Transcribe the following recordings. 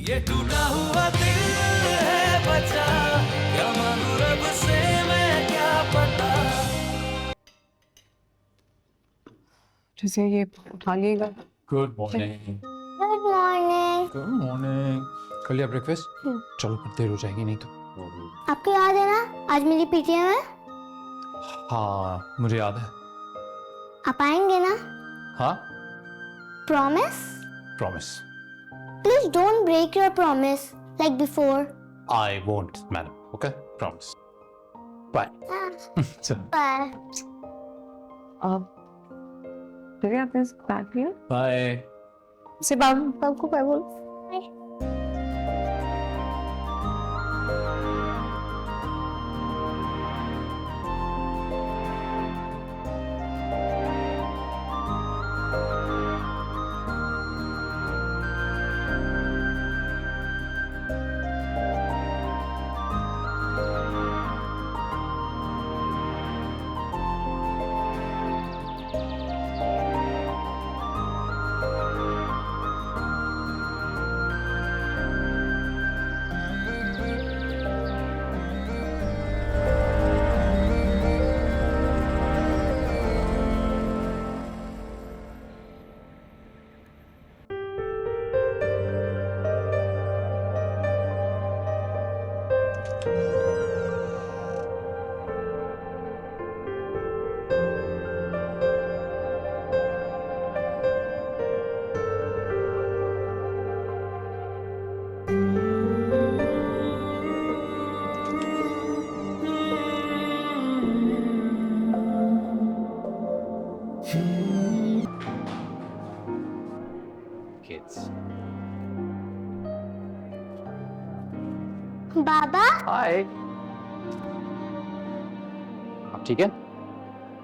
ये टूटा हुआ दिल है बचा, क्या मांगू रब से मैं क्या पता। जैसे ये उठा लिएगा। Good morning. Good morning. Good morning. कर लिया ब्रेकफास्ट? चलो फिर देर हो जाएगी नहीं तो। आपको याद है ना आज मेरी पीटीएम है? हाँ मुझे याद है। आप आएंगे ना? हाँ promise? Promise. Please don't break your promise like before. I won't madam. Okay promise. Bye. चलो बाय। अब फिर आपने बात किया बाय। से बाबू को बाय बोल। किड्स। बाबा हाय। आप ठीक है?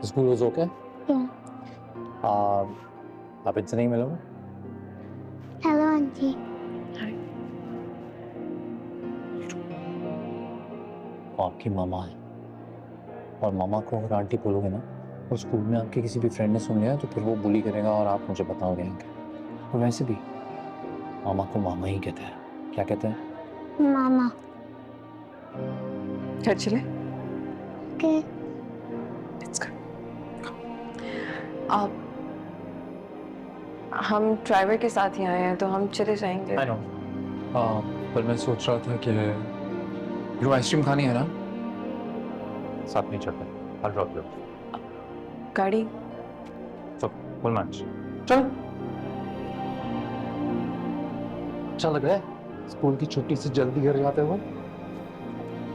School was okay? आप इनसे नहीं मिलोगे? Hello aunty. आपकी मामा है और मामा को अगर आंटी बोलोगे ना और स्कूल में आपके किसी भी फ्रेंड ने सुन लिया तो फिर वो बुली करेगा और आप मुझे बताओगे आगे। और वैसे भी मामा को मामा ही कहते हैं। क्या कहते हैं? मामा। चले ओके। आप हम ड्राइवर के साथ ही आए हैं तो हम चले जाएंगे। I know. पर मैं सोच रहा था कि जो आइसक्रीम खानी है ना साथ में चलते हैं। I'll drop you. गाड़ी So, full lunch. चल। अच्छा लग रहा है स्कूल की छुट्टी से जल्दी घर जाते हुए।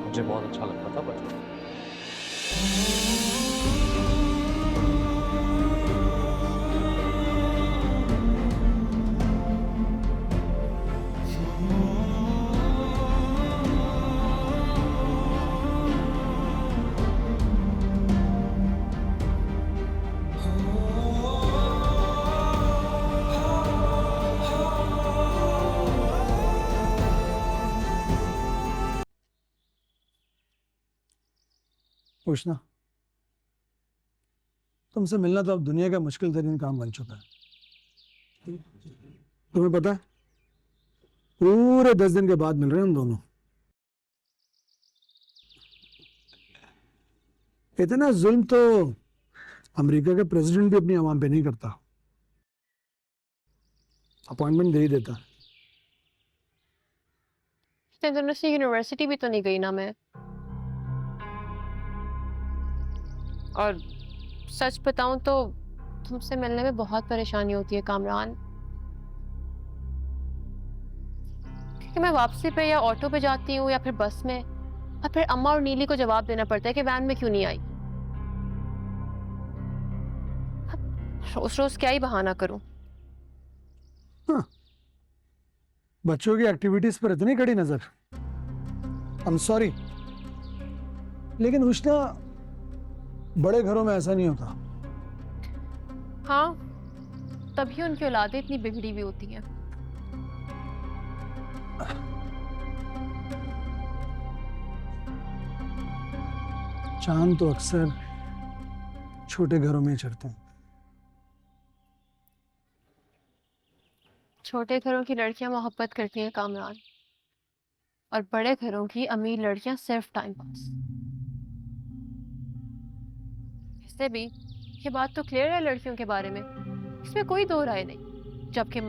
मुझे बहुत अच्छा लगता था बचपन में। पूछना तुमसे मिलना तो अब दुनिया का मुश्किल तरीन काम बन चुका है। तुम्हें पता है पूरे 10 दिन के बाद मिल रहे हैं हम दोनों। इतना जुल्म तो अमेरिका के प्रेसिडेंट भी अपनी आवाम पे नहीं करता। अपॉइंटमेंट दे ही देता। इतने दिनों से यूनिवर्सिटी भी तो नहीं गई ना मैं। और सच बताऊं तो तुमसे मिलने में बहुत परेशानी होती है कामरान, क्योंकि मैं वापसी पे या ऑटो पे जाती हूँ या फिर बस में, और फिर अम्मा और नीली को जवाब देना पड़ता है कि वैन में क्यों नहीं आई। रोज रोज क्या ही बहाना करूं। हाँ, बच्चों की एक्टिविटीज पर इतनी कड़ी नजर। आई एम सॉरी, लेकिन उष्णा बड़े घरों में ऐसा नहीं होता। हाँ, तभी उनकी औलादें इतनी बिगड़ी हुई होती हैं। चांद तो अक्सर छोटे घरों में ही चढ़ते हैं। छोटे घरों की लड़कियां मोहब्बत करती हैं कामरान, और बड़े घरों की अमीर लड़कियां सिर्फ टाइम पास। इससे भी ये बात तो क्लियर है लड़कियों के बारे में, इसमें कोई दो राय नहीं। जबकि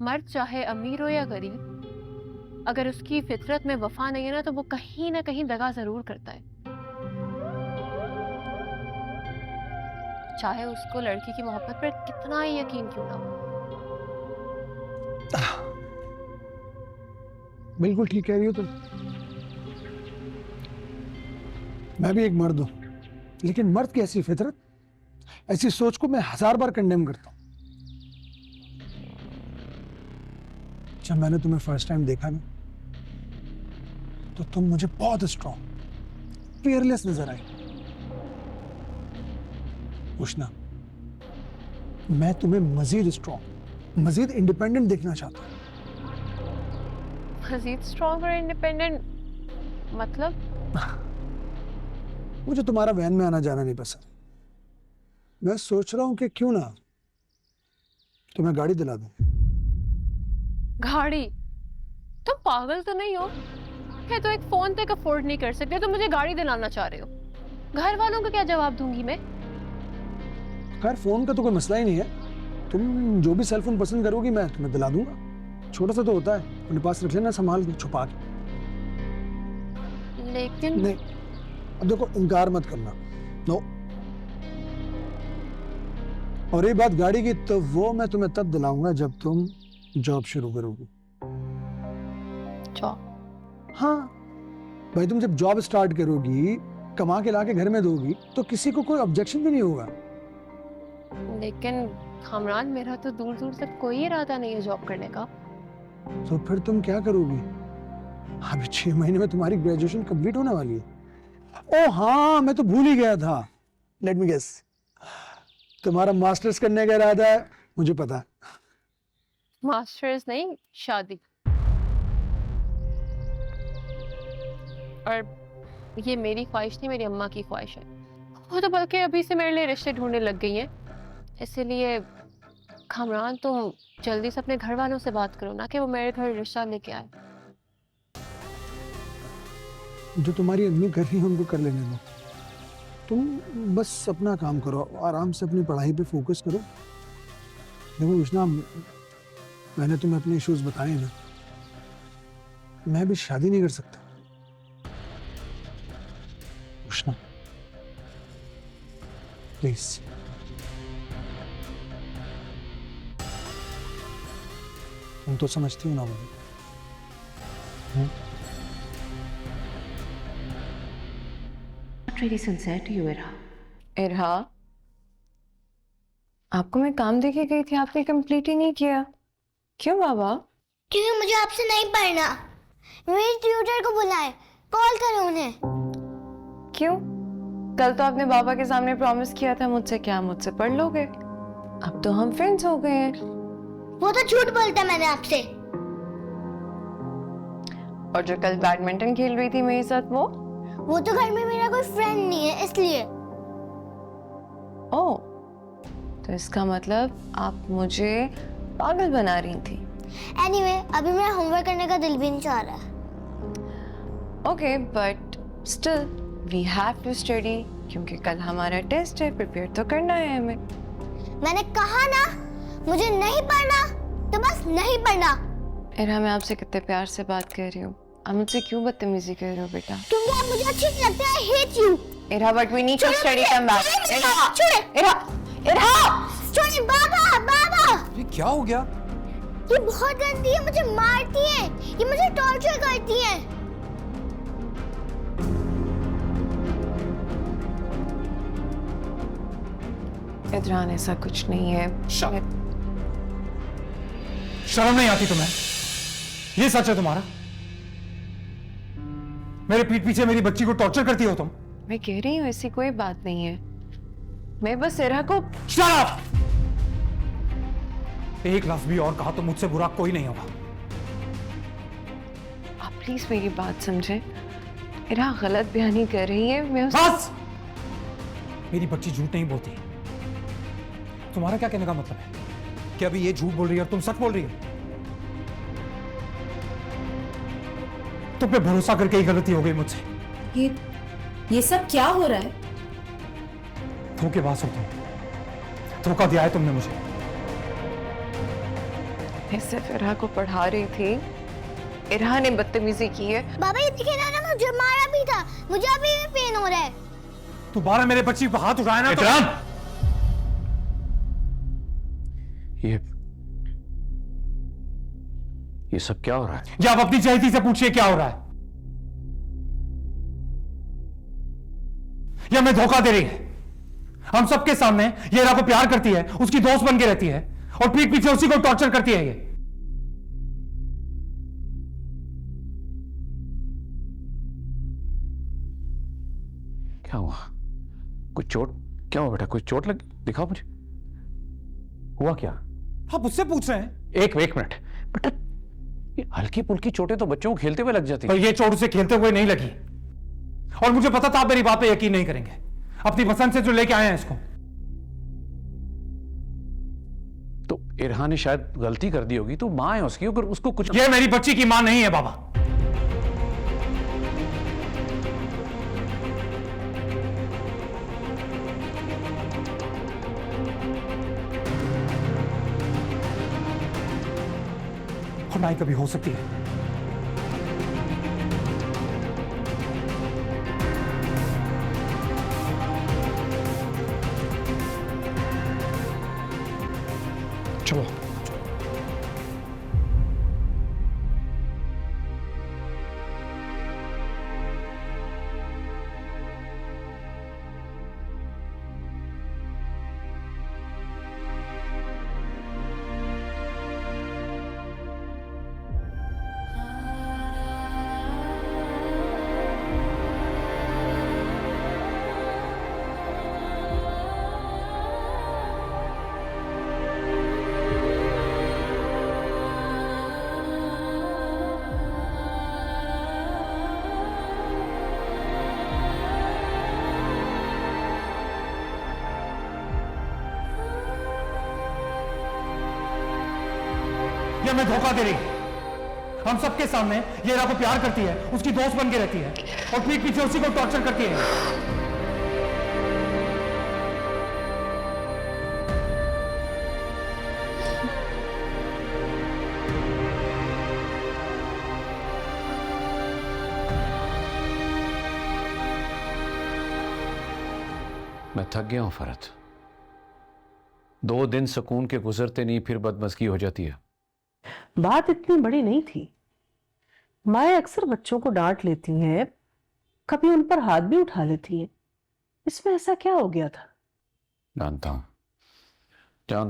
मर्द चाहे अमीर हो या गरीब, अगर उसकी फितरत में वफा नहीं है ना, तो वो कहीं ना कहीं दगा जरूर करता है, चाहे उसको लड़की की मोहब्बत पर कितना ही यकीन क्यों ना हो। बिल्कुल ठीक कह रही हो तुम। मैं भी एक मर्द हूं, लेकिन मर्द की ऐसी फितरत, ऐसी सोच को मैं 1000 बार कंडेम करता हूं। जब मैंने तुम्हें फर्स्ट टाइम देखा ना, तो तुम मुझे बहुत स्ट्रॉन्ग, फियरलेस नजर आई। उष्णा, मैं तुम्हें मजीद स्ट्रॉन्ग, मजीद इंडिपेंडेंट देखना चाहता हूं। मजीद स्ट्रॉन्ग और इंडिपेंडेंट मतलब? मुझे तुम्हारा वैन में आना जाना नहीं पसंद। मैं सोच रहा हूं कि क्यों ना तुम्हें गाड़ी दिला दूं। गाड़ी? तुम पागल तो नहीं हो? मैं तो एक फोन तक अफोर्ड नहीं कर सकते, तो मुझे गाड़ी दिलाना चाह रहे हो? घर वालों को क्या जवाब दूंगी मैं? खैर, फोन का तो कोई मसला ही नहीं है। तुम जो भी सेल फोन पसंद करोगी मैं तुम्हें दिला दूंगा। छोटा सा तो होता है, अपने पास रख लेना संभाल के, छुपा के। लेकिन नहीं, अब देखो, इनकार मत करना। नो। और ये बात गाड़ी की, तो वो मैं तुम्हें तब दिलाऊंगा जब तुम जॉब शुरू करोगी। जॉब? हाँ भाई, तुम जब जॉब स्टार्ट करोगी, कमा के लाके घर में दोगी, तो किसी को कोई ऑब्जेक्शन भी नहीं होगा। लेकिन कामरान, मेरा तो दूर दूर तक कोई इरादा नहीं है जॉब करने का। तो फिर तुम क्या करोगी? अभी 6 महीने में तुम्हारी ग्रेजुएशन कंप्लीट होने वाली है। ओ हाँ, मैं तो भूल ही गया था। लेट मी गेस, तुम्हारा मास्टर्स करने का इरादा है, मुझे पता है। मास्टर्स नहीं, शादी। और ये मेरी ख्वाहिश नहीं, मेरी अम्मा की ख्वाहिश है। वो तो बल्कि अभी से मेरे लिए रिश्ते ढूंढने लग गई हैं। इसीलिए कामरान, तुम जल्दी से अपने घर वालों से बात करो ना, कि वो मेरे घर रिश्ता लेके आए। जो तुम्हारी अम्मी कर रही है उनको कर लेने दो। तुम बस अपना काम करो, आराम से अपनी पढ़ाई पे फोकस करो। देखो उष्णा, मैंने तुम्हें अपने इश्यूज बताए ना, मैं भी शादी नहीं कर सकता। उष्णा, प्लीज। तुम तो समझती हो ना मुझे। really sincere to you, Irha. Irha, आपको मैं काम देके गई थी, आपने कंप्लीट ही नहीं किया। क्यों बाबा? क्योंकि मुझे आपसे नहीं पढ़ना। मेरे ट्यूटर को बुलाएं, कॉल करो उन्हें। क्यों? कल तो आपने बाबा के सामने प्रॉमिस किया था मुझसे, क्या मुझसे पढ़ लोगे? अब तो हम फ्रेंड्स हो गए हैं। वो तो झूठ बोलता मैंने आपसे। और जो कल बैडमिंटन खेल रही थी मेरे साथ, वो तो घर में मेरा कोई फ्रेंड नहीं है, इसलिए। ओह, तो इसका मतलब आप मुझे पागल बना रही थी। एनीवे, अभी मेरा होमवर्क करने का दिल भी नहीं चाह रहा। Okay, but still we have to study, क्योंकि कल हमारा टेस्ट है, प्रिपेयर तो करना है हमें। मैंने कहा ना, मुझे नहीं पढ़ना तो बस नहीं पढ़ना। इरहा, मैं आपसे कितने प्यार से बात कर रही हूँ, आप मुझसे क्यों बदतमीजी कर रहे हो बेटा? क्योंकि आप मुझे अच्छी नहीं लगते। I hate you. Irha, but we need to study, come back. छोड़े, इरहा, इरहा! छोड़े। बाबा, बाबा, ये क्या हो गया? ये बहुत गंदी है, मुझे मारती है, ये मुझे टॉर्चर करती है। इदरान, ऐसा कुछ नहीं है। शर्म नहीं आती तुम्हें? ये सच है तुम्हारा? मेरे पीठ पीछे मेरी बच्ची को टॉर्चर करती हो तुम? मैं कह रही हूँ ऐसी कोई बात नहीं है, मैं बस इरहा को। Shut up! एक लफ्ज भी और कहा तो मुझसे बुरा कोई नहीं होगा। आप प्लीज मेरी बात समझें, इरहा गलत बयानी कर रही है। मैं बस! मेरी बच्ची झूठ नहीं बोलती। तुम्हारा क्या कहने का मतलब है? कि अभी ये झूठ बोल रही है और तुम सच बोल रही हो? तुम पे भरोसा करके ही गलती हो गई मुझसे। ये सब क्या हो रहा है? धोखेबाज हो तुम, धोखा दिया है तुमने मुझे। मैं सिर्फ इरहा को पढ़ा रही थी, इरहा ने बदतमीजी की है। बाबा ये दिखे ना, मुझे मारा भी था, मुझे अभी भी पेन हो रहा है। दोबारा मेरे बच्ची पर हाथ उठाया ना तो ये सब क्या हो रहा है? या आप अपनी चहेती से पूछिए क्या हो रहा है, या मैं धोखा दे रही है। हम सबके सामने ये इरा को प्यार करती है, उसकी दोस्त बन के रहती है और पीठ पीछे उसी को टॉर्चर करती है। ये क्या हुआ? कोई चोट? क्या हुआ बेटा, कोई चोट लगी? दिखाओ मुझे, हुआ क्या? आप उससे पूछ रहे हैं? एक मिनट बेटा, ये हल्की पुल्की चोटें तो बच्चों को खेलते हुए लग जाती पर हैं। ये चोट उसे खेलते हुए नहीं लगी, और मुझे पता था आप मेरी बात पे यकीन नहीं करेंगे। अपनी पसंद से जो लेके आए हैं इसको। तो इरहा ने शायद गलती कर दी होगी, तो माँ है उसकी, अगर उसको कुछ। ये मेरी बच्ची की मां नहीं है बाबा। और ना ही कभी हो सकती है। चलो या मैं धोखा दे रही हूं। हम सबके सामने ये इरा को प्यार करती है, उसकी दोस्त बन के रहती है और पीठ पीछे उसी को टॉर्चर करती है। मैं थक गया हूं फरहत, 2 दिन सुकून के गुजरते नहीं, फिर बदमज़गी हो जाती है। बात इतनी बड़ी नहीं थी। माएँ अक्सर बच्चों को डांट लेती हैं, कभी उन पर हाथ भी उठा लेती हैं। इसमें ऐसा क्या हो गया था? जानता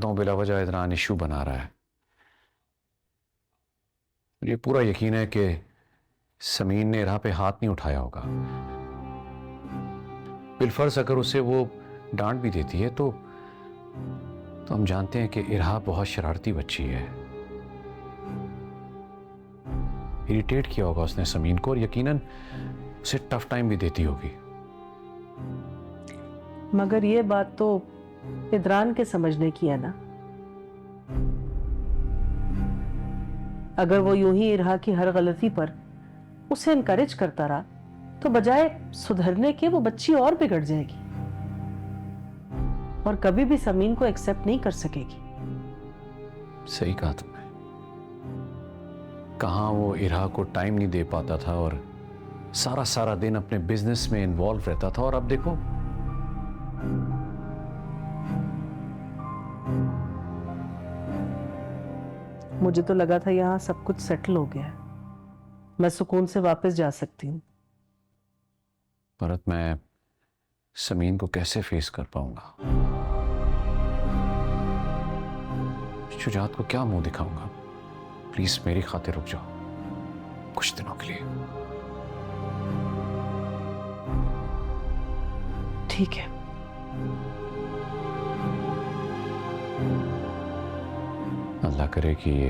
हूं बिला वजह इदरान इशू बना रहा है। मुझे पूरा यकीन है कि समीन ने इरा पे हाथ नहीं उठाया होगा। बिलफर्ज अगर उसे वो डांट भी देती है तो हम जानते हैं कि इरा बहुत शरारती बच्ची है। इरिटेट किया होगा उसने समीन को और यकीनन उसे टफ टाइम भी देती होगी। मगर ये बात तो इदरान के समझने की है ना। अगर वो यूं ही इरहा की हर गलती पर उसे इनकरेज करता रहा तो बजाय सुधरने के वो बच्ची और बिगड़ जाएगी और कभी भी समीन को एक्सेप्ट नहीं कर सकेगी। सही कहा तुमने। कहां वो इरा को टाइम नहीं दे पाता था और सारा दिन अपने बिजनेस में इन्वॉल्व रहता था, और अब देखो मुझे तो लगा था यहां सब कुछ सेटल हो गया है, मैं सुकून से वापस जा सकती हूँ। भरत, मैं समीन को कैसे फेस कर पाऊंगा? शुजात को क्या मुंह दिखाऊंगा? प्लीज मेरी खातिर रुक जाओ कुछ दिनों के लिए। ठीक है। अल्लाह करे कि ये